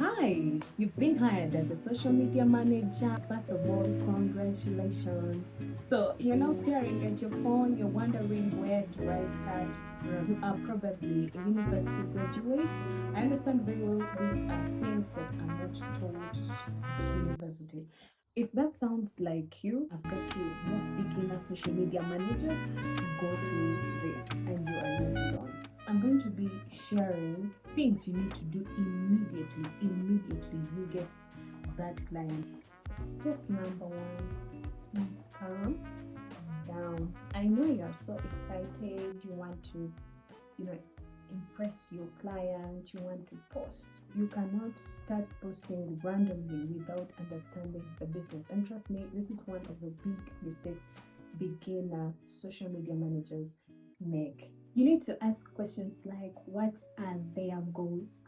Hi, you've been hired as a social media manager. First of all, congratulations. So you're now staring at your phone, you're wondering where do I start from? You are probably a university graduate. I understand very well these are things that are not taught at university. If that sounds like you, I've got you. Most beginner social media managers go through this and you are not alone. I'm going to be sharing things you need to do immediately. Immediately you get that client. Step number one is calm down. I know you're so excited, you want to, you know, impress your client, you want to post. You cannot start posting randomly without understanding the business. And trust me, this is one of the big mistakes beginner social media managers make. You need to ask questions like what are their goals?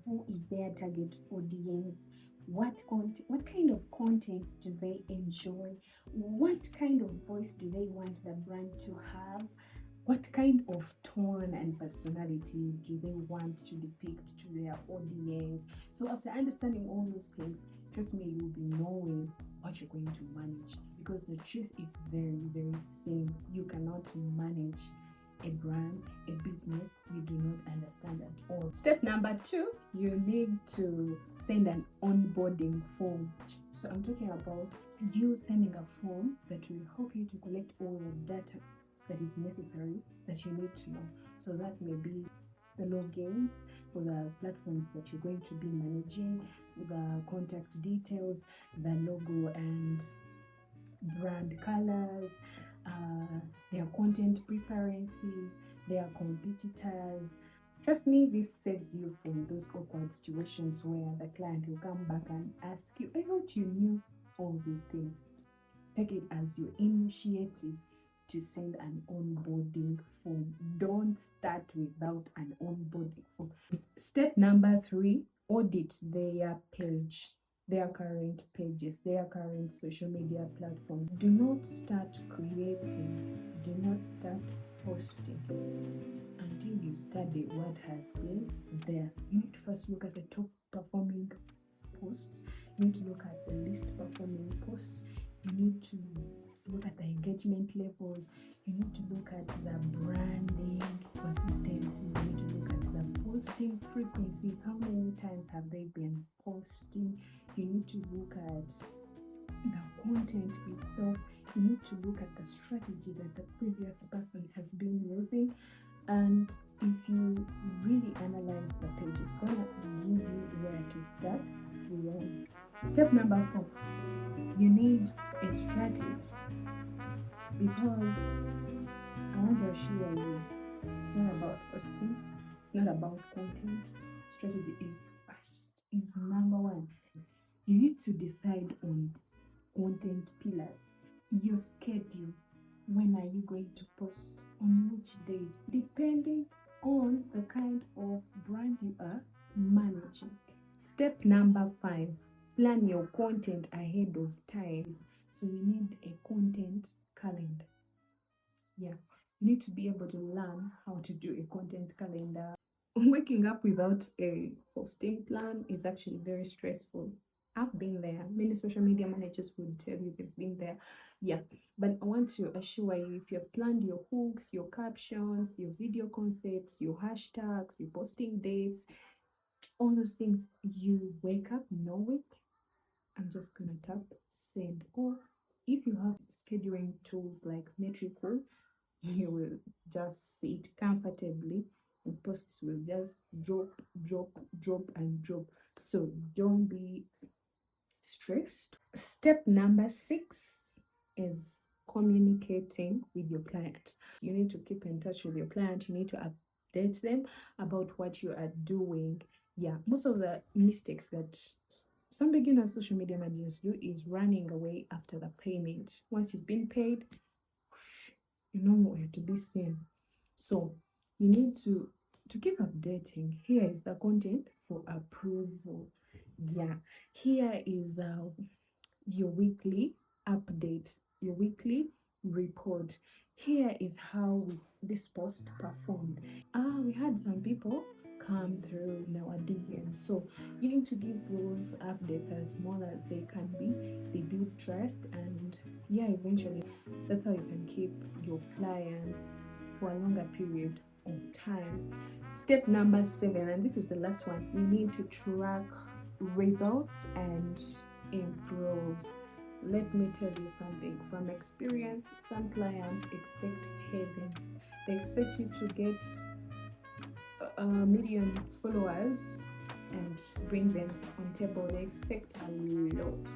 Who is their target audience? What kind of content do they enjoy? What kind of voice do they want the brand to have? What kind of tone and personality do they want to depict to their audience? So after understanding all those things, trust me, you'll be knowing what you're going to manage, because the truth is very, very simple. You cannot manage a brand, a business you do not understand at all. Step number two, you need to send an onboarding form. So I'm talking about you sending a form that will help you to collect all the data that is necessary that you need to know. So that may be the logins for the platforms that you're going to be managing, the contact details, the logo and brand colors, their content preferences, their competitors. Trust me, this saves you from those awkward situations where the client will come back and ask you, I thought you knew all these things. Take it as your initiative to send an onboarding form. Don't start without an onboarding form. Step number three, audit their page, their current pages, their current social media platforms. Do not start creating, do not start posting until you study what has been there. You need to first look at the top performing posts, you need to look at the least performing posts, you need to look at the engagement levels, you need to look at the branding consistency, you need to look at the posting frequency, how many times have they been posting, you need to look at the content itself, you need to look at the strategy that the previous person has been using. And if you really analyze the page, it's gonna give you where to start from. Step number four, you need a strategy, because I want to assure you, it's not about posting, it's not about content. Strategy is first, is number one. You need to decide on content pillars, your schedule. When are you going to post? On which days? Depending on the kind of brand you are managing. Step number five, plan your content ahead of time. So you need a content calendar. Yeah, you need to be able to learn how to do a content calendar. Waking up without a posting plan is actually very stressful. I've been there. Many social media managers would tell you they've been there. Yeah, but I want to assure you, if you've planned your hooks, your captions, your video concepts, your hashtags, your posting dates, all those things, you wake up knowing, I'm just gonna tap send. Or if you have scheduling tools like Metricool, you will just sit comfortably and posts will just drop and drop. So don't be stressed. Step number six is communicating with your client. You need to keep in touch with your client, you need to update them about what you are doing. Yeah, most of the mistakes that some beginner social media managers do is running away after the payment. Once you've been paid, you know where to be seen. So you need to keep updating. Here is the content for approval. Yeah, here is your weekly update, your weekly report. Here is how this post performed. We had some people come through in our DMs. So you need to give those updates as small as they can be. They build trust, and yeah, eventually that's how you can keep your clients for a longer period of time. Step number 7, and this is the last one, you need to track results and improve. Let me tell you something from experience. Some clients expect heaven. They expect you to get a million followers and bring them on table. They expect a lot.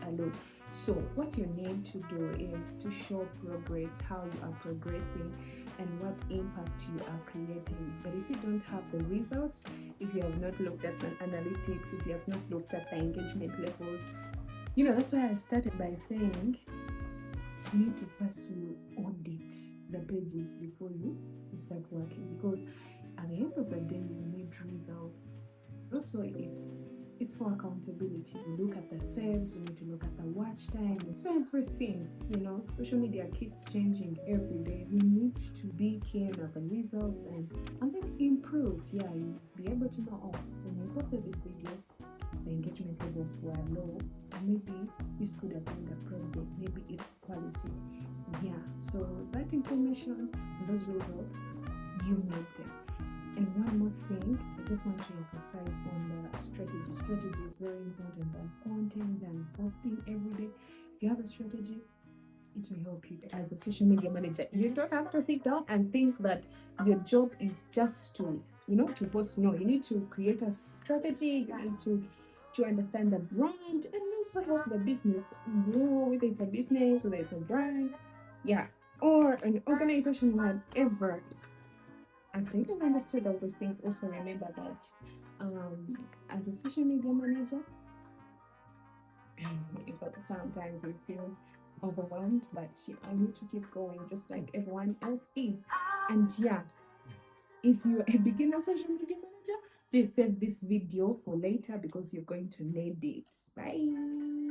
So what you need to do is to show progress, how you are progressing and what impact you are creating. But if you don't have the results, if you have not looked at the analytics, if you have not looked at the engagement levels, that's why I started by saying you need to first audit the pages before you start working, because at the end of the day you need results. Also, it's for accountability. We look at the saves, we need to look at the watch time, several things. Social media keeps changing every day. We need to be keen on the results and then improve. Yeah, you'll be able to know, when we posted this video, the engagement levels were low, and maybe this could have been the problem. Maybe it's quality. Yeah, so that information and those results, you need them. And one more thing, I just want to emphasize on the strategy. Strategy is very important than content, than posting every day. If you have a strategy, it will help you as a social media manager. You don't have to sit down and think that your job is just to post. No, you need to create a strategy. You need to understand the brand and also help the business grow, whether it's a business, whether it's a brand, yeah, or an organization, whatever. I think I've understood all those things. Also remember that as a social media manager, sometimes you feel overwhelmed, but I need to keep going just like everyone else is. And yeah, if you're a beginner social media manager, please save this video for later because you're going to need it. Bye.